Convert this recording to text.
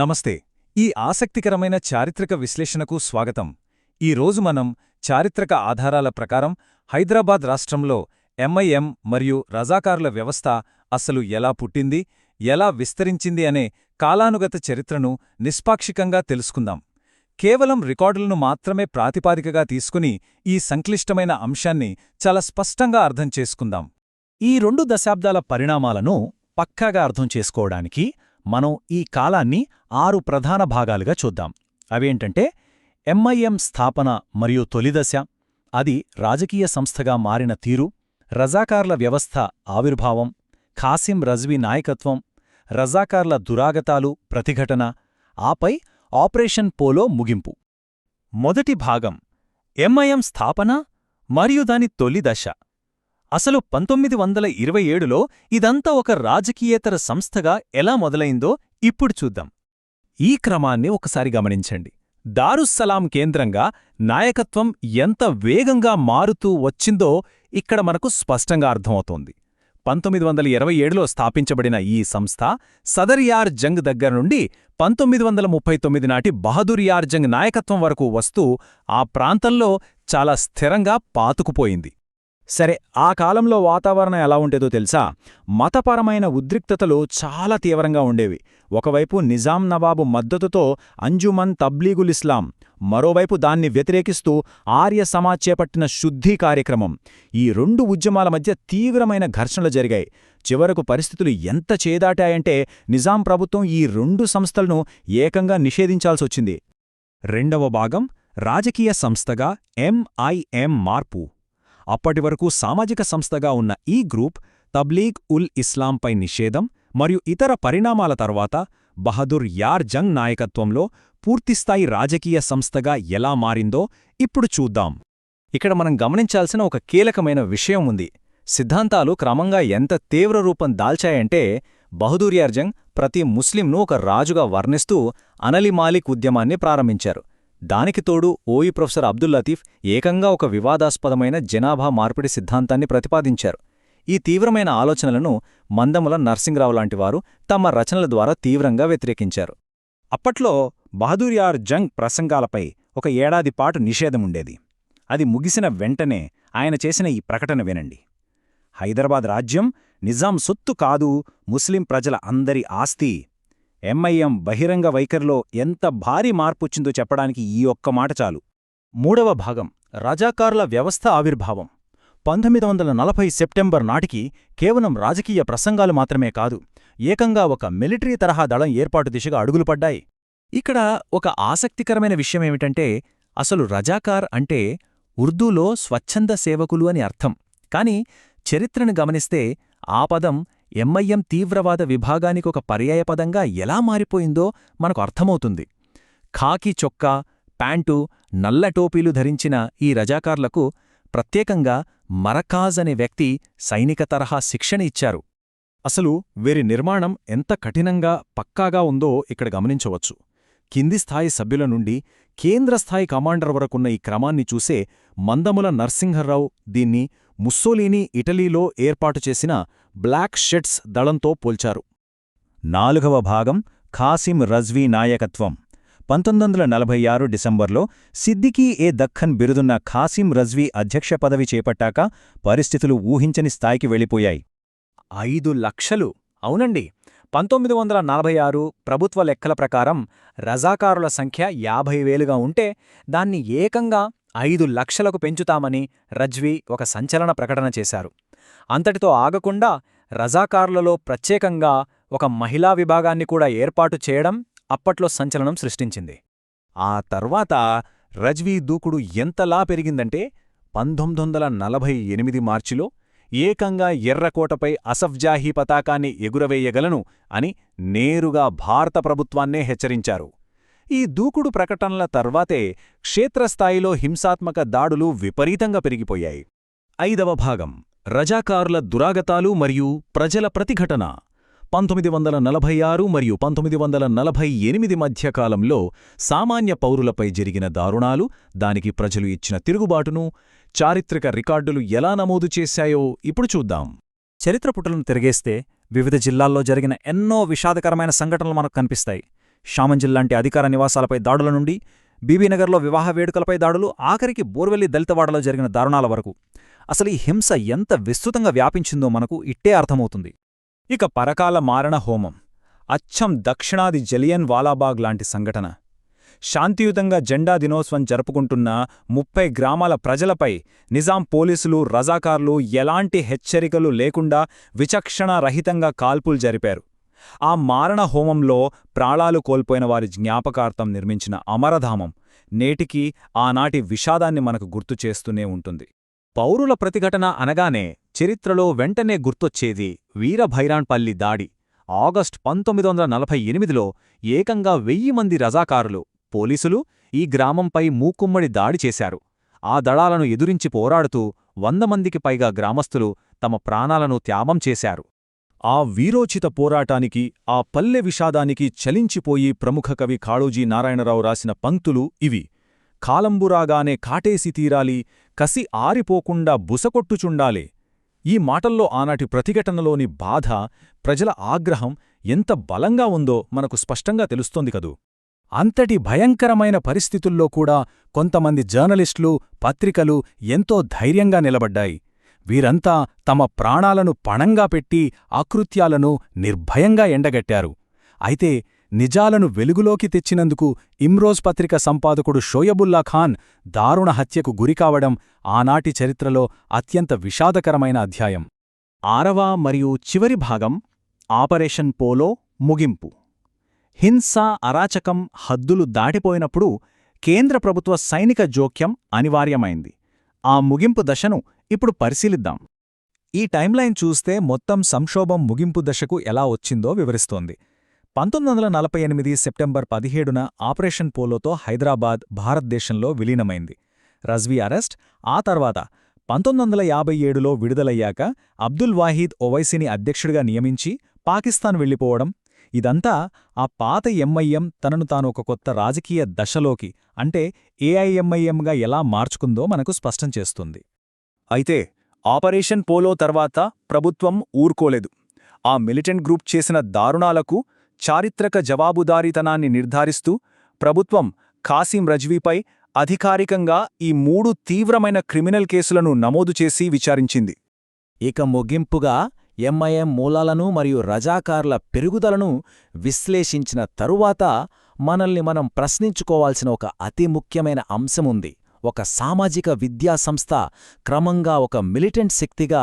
నమస్తే. ఈ ఆసక్తికరమైన చారిత్రక విశ్లేషణకు స్వాగతం. ఈరోజు మనం చారిత్రక ఆధారాల ప్రకారం హైదరాబాద్ రాష్ట్రంలో ఎంఐఎం మరియు రజాకార్ల వ్యవస్థ అసలు ఎలా పుట్టింది, ఎలా విస్తరించింది అనే కాలానుగత చరిత్రను నిష్పాక్షికంగా తెలుసుకుందాం. కేవలం రికార్డులను మాత్రమే ప్రాతిపాదికగా తీసుకుని ఈ సంక్లిష్టమైన అంశాన్ని చాలా స్పష్టంగా అర్థం చేసుకుందాం. ఈ 2 దశాబ్దాల పరిణామాలను పక్కాగా అర్థం చేసుకోవడానికి మనం ఈ కాలాన్ని 6 ప్రధాన భాగాలుగా చూద్దాం. అవేంటంటే ఎంఐఎం స్థాపన మరియు తొలిదశ, అది రాజకీయ సంస్థగా మారిన తీరు, రజాకార్ల వ్యవస్థ ఆవిర్భావం, ఖాసిం రజ్వీ నాయకత్వం, రజాకార్ల దురాగతాలు ప్రతిఘటన, ఆపై ఆపరేషన్ పోలో ముగింపు. మొదటి భాగం ఎంఐఎం స్థాపన మరియు దాని తొలి దశ. అసలు 1927లో ఇదంతా ఒక రాజకీయేతర సంస్థగా ఎలా మొదలైందో ఇప్పుడు చూద్దాం. ఈ క్రమాన్ని ఒకసారి గమనించండి. దారుస్సలాం కేంద్రంగా నాయకత్వం ఎంత వేగంగా మారుతూ వచ్చిందో ఇక్కడ మనకు స్పష్టంగా అర్థమవుతోంది. 1927లో స్థాపించబడిన ఈ సంస్థ సదర్-యార్ జంగ్ దగ్గరనుండి 1939 నాటి బహదూర్-యార్ జంగ్ నాయకత్వం వరకు వస్తూ ఆ ప్రాంతంలో చాలా స్థిరంగా పాతుకుపోయింది. సరే, ఆ కాలంలో వాతావరణం ఎలా ఉండేదో తెలుసా? మతపరమైన ఉద్రిక్తతలు చాలా తీవ్రంగా ఉండేవి. ఒకవైపు నిజాం నవాబు మద్దతుతో అంజుమన్ తబ్లీగుల్ ఇస్లాం, మరోవైపు దాన్ని వ్యతిరేకిస్తూ ఆర్య సమాజ్ చేపట్టిన శుద్ధి కార్యక్రమం. ఈ 2 ఉద్యమాల మధ్య తీవ్రమైన ఘర్షణలు జరిగాయి. చివరకు పరిస్థితులు ఎంత చేదాటాయంటే నిజాం ప్రభుత్వం ఈ 2 సంస్థలను ఏకంగా నిషేధించాల్సొచ్చింది. రెండవ భాగం రాజకీయ సంస్థగా ఎంఐఎం మార్పు. అప్పటివరకు సామాజిక సంస్థగా ఉన్న ఈ గ్రూప్ తబ్లీగ్ ఉల్ ఇస్లాంపై నిషేధం మరియు ఇతర పరిణామాల తర్వాత బహదూర్ యార్ జంగ్ నాయకత్వంలో పూర్తిస్థాయి రాజకీయ సంస్థగా ఎలా మారిందో ఇప్పుడు చూద్దాం. ఇక్కడ మనం గమనించాల్సిన ఒక కీలకమైన విషయం ఉంది. సిద్ధాంతాలు క్రమంగా ఎంత తీవ్ర రూపం దాల్చాయంటే బహదూర్ యార్ జంగ్ ప్రతి ముస్లింను ఒక రాజుగా వర్ణిస్తూ అనలి మాలిక్ ఉద్యమాన్ని ప్రారంభించారు. దానికి తోడు ఓయి ప్రొఫెసర్ అబ్దుల్ లతీఫ్ ఏకంగా ఒక వివాదాస్పదమైన జనాభా మార్పిడి సిద్ధాంతాన్ని ప్రతిపాదించారు. ఈ తీవ్రమైన ఆలోచనలను మందముల నర్సింగ్రావు లాంటివారు తమ రచనల ద్వారా తీవ్రంగా వ్యతిరేకించారు. అప్పట్లో బహదూర్ యార్ జంగ్ ప్రసంగాలపై ఒక ఏడాది పాటు నిషేధముండేది. అది ముగిసిన వెంటనే ఆయన చేసిన ఈ ప్రకటన వినండి. హైదరాబాద్ రాజ్యం నిజాం సొత్తు కాదు, ముస్లిం ప్రజల అందరి ఆస్తి. ఎంఐఎం బహిరంగ వైఖరిలో ఎంత భారీ మార్పొచ్చిందో చెప్పడానికి ఈ ఒక్క మాట చాలు. మూడవ భాగం రజాకార్ల వ్యవస్థ ఆవిర్భావం. 1940 సెప్టెంబర్ నాటికి కేవలం రాజకీయ ప్రసంగాలు మాత్రమే కాదు, ఏకంగా ఒక మిలిటరీ తరహా దళం ఏర్పాటు దిశగా అడుగులు పడ్డాయి. ఇక్కడ ఒక ఆసక్తికరమైన విషయమేమిటంటే అసలు రజాకార్ అంటే ఉర్దూలో స్వచ్ఛంద సేవకులు అని అర్థం. కాని చరిత్రను గమనిస్తే ఆ పదం ఎంఐఎం తీవ్రవాద విభాగానికొక పర్యాయపదంగా ఎలా మారిపోయిందో మనకు అర్థమవుతుంది. ఖాకీ చొక్కా, ప్యాంటు, నల్ల టోపీలు ధరించిన ఈ రజాకార్లకు ప్రత్యేకంగా మరకాజ్ అనే వ్యక్తి సైనిక తరహా శిక్షణ ఇచ్చారు. అసలు వీరి నిర్మాణం ఎంత కఠినంగా పక్కాగా ఉందో ఇక్కడ గమనించవచ్చు. కింది స్థాయి సభ్యుల నుండి కేంద్రస్థాయి కమాండర్ వరకున్న ఈ క్రమాన్ని చూసే మందముల నరసింహరావు దీన్ని ముస్సోలినీ ఇటలీలో ఏర్పాటు చేసిన బ్లాక్ షెడ్స్ దళంతో పోల్చారు. నాలుగవ భాగం ఖాసిం రజ్వీ నాయకత్వం. 1946 డిసెంబర్లో సిద్దికీ ఏ దక్కన్ బిరుదున్న ఖాసిం రజ్వీ అధ్యక్ష పదవి చేపట్టాక పరిస్థితులు ఊహించని స్థాయికి వెళ్ళిపోయాయి. 5 లక్షలు! అవునండి, 1946 ప్రభుత్వ లెక్కల ప్రకారం రజాకారుల సంఖ్య 50,000గా ఉంటే దాన్ని ఏకంగా 5 లక్షలకు పెంచుతామని రజ్వీ ఒక సంచలన ప్రకటన చేశారు. అంతటితో ఆగకుండా రజాకార్లలో ప్రత్యేకంగా ఒక మహిళా విభాగాన్ని కూడా ఏర్పాటు చేయడం అప్పట్లో సంచలనం సృష్టించింది. ఆ తర్వాత రజ్వీ దూకుడు ఎంతలా పెరిగిందంటే 1948 మార్చిలో ఏకంగా ఎర్రకోటపై అసఫ్జాహీ పతాకాన్ని ఎగురవేయగలను అని నేరుగా భారత ప్రభుత్వాన్నే హెచ్చరించారు. ఈ దూకుడు ప్రకటనల తర్వాతే క్షేత్రస్థాయిలో హింసాత్మక దాడులు విపరీతంగా పెరిగిపోయాయి. 5వ భాగం రజాకార్ల దురాగతాలు మరియు ప్రజల ప్రతిఘటన. 1946 మరియు 1948 మధ్యకాలంలో సామాన్య పౌరులపై జరిగిన దారుణాలు, దానికి ప్రజలు ఇచ్చిన తిరుగుబాటును చారిత్రక రికార్డులు ఎలా నమోదు చేశాయో ఇప్పుడు చూద్దాం. చరిత్ర పుటలను తిరిగేస్తే వివిధ జిల్లాల్లో జరిగిన ఎన్నో విషాదకరమైన సంఘటనలు మనకు కనిపిస్తాయి. షామంజిల్ లాంటి అధికార నివాసాలపై దాడుల నుండి, బీబీనగర్లో వివాహ వేడుకలపై దాడులు, ఆఖరికి బోర్వెల్లి దళితవాడలో జరిగిన దారుణాల వరకు అసలు ఈ హింస ఎంత విస్తృతంగా వ్యాపించిందో మనకు ఇట్టే అర్థమవుతుంది. ఇక పరకాల మారణ హోమం, అచ్చం దక్షిణాది జలియన్ వాలాబాగ్ లాంటి సంఘటన. శాంతియుతంగా జెండా దినోత్సవం జరుపుకుంటున్న 30 గ్రామాల ప్రజలపై నిజాం పోలీసులు, రజాకార్లు ఎలాంటి హెచ్చరికలు లేకుండా విచక్షణారహితంగా కాల్పులు జరిపారు. ఆ మారణ హోమంలో ప్రాణాలు కోల్పోయిన వారి జ్ఞాపకార్థం నిర్మించిన అమరధామం నేటికీ ఆనాటి విషాదాన్ని మనకు గుర్తుచేస్తూనే ఉంటుంది. పౌరుల ప్రతిఘటన అనగానే చరిత్రలో వెంటనే గుర్తొచ్చేది వీరభైరాన్పల్లి దాడి. ఆగస్టు 1948లో ఏకంగా 1000 మంది రజాకారులు, పోలీసులు ఈ గ్రామంపై మూకుమ్మడి దాడి చేశారు. ఆ దళాలను ఎదురించి పోరాడుతూ 100 మందికి పైగా గ్రామస్తులు తమ ప్రాణాలను త్యాగం చేశారు. ఆ వీరోచిత పోరాటానికి, ఆ పల్లె విషాదానికి చలించిపోయి ప్రముఖ కవి కాళోజీ నారాయణరావు రాసిన పంక్తులు ఇవి: కాలంబురాగానే కాటేసి తీరాలి, కసి ఆరిపోకుండా బుసకొట్టుచుండాలే. ఈ మాటల్లో ఆనాటి ప్రతిఘటనలోని బాధ, ప్రజల ఆగ్రహం ఎంత బలంగా ఉందో మనకు స్పష్టంగా తెలుస్తోంది కదూ. అంతటి భయంకరమైన పరిస్థితుల్లో కూడా కొంతమంది జర్నలిస్టులు, పత్రికలు ఎంతో ధైర్యంగా నిలబడ్డాయి. వీరంతా తమ ప్రాణాలను పణంగా పెట్టి అకృత్యాలను నిర్భయంగా ఎండగట్టారు. అయితే నిజాలను వెలుగులోకి తెచ్చినందుకు ఇమ్రోజ్ పత్రిక సంపాదకుడు షోయబుల్లా ఖాన్ దారుణ హత్యకు గురికావడం ఆనాటి చరిత్రలో అత్యంత విషాదకరమైన అధ్యాయం. 6వ మరియు చివరి భాగం ఆపరేషన్ పోలో ముగింపు. హింస, అరాచకం హద్దులు దాటిపోయినప్పుడు కేంద్ర ప్రభుత్వ సైనిక జోక్యం అనివార్యమైంది. ఆ ముగింపు దశను ఇప్పుడు పరిశీలిద్దాం. ఈ టైమ్లైన్ చూస్తే మొత్తం సంక్షోభం ముగింపు దశకు ఎలా వచ్చిందో వివరిస్తోంది. 1948 సెప్టెంబర్ 17న ఆపరేషన్ పోలోతో హైదరాబాద్ భారతదేశంలో విలీనమైంది. రజ్వీ అరెస్ట్, ఆ తర్వాత 1957లో విడుదలయ్యాక అబ్దుల్ వాహీద్ ఓవైసీని అధ్యక్షుడిగా నియమించి పాకిస్తాన్ వెళ్ళిపోవడం, ఇదంతా ఆ పాత ఎంఐఎం తనను తాను ఒక కొత్త రాజకీయ దశలోకి, అంటే ఏఐఎంఐఎంగా ఎలా మార్చుకుందో మనకు స్పష్టం చేస్తుంది. అయితే ఆపరేషన్ పోలో తర్వాత ప్రభుత్వం ఊరుకోలేదు. ఆ మిలిటెంట్ గ్రూప్ చేసిన దారుణాలకు చారిత్రక జవాబుదారీతనాన్ని నిర్ధారిస్తూ ప్రభుత్వం ఖాసిం రజ్వీపై అధికారికంగా ఈ 3 తీవ్రమైన క్రిమినల్ కేసులను నమోదు చేసి విచారించింది. ఇక ముగింపుగా ఎంఐఎం మూలాలను మరియు రజాకార్ల పెరుగుదలను విశ్లేషించిన తరువాత మనల్ని మనం ప్రశ్నించుకోవాల్సిన ఒక అతి ముఖ్యమైన అంశముంది. ఒక సామాజిక విద్యా సంస్థ క్రమంగా ఒక మిలిటెంట్ శక్తిగా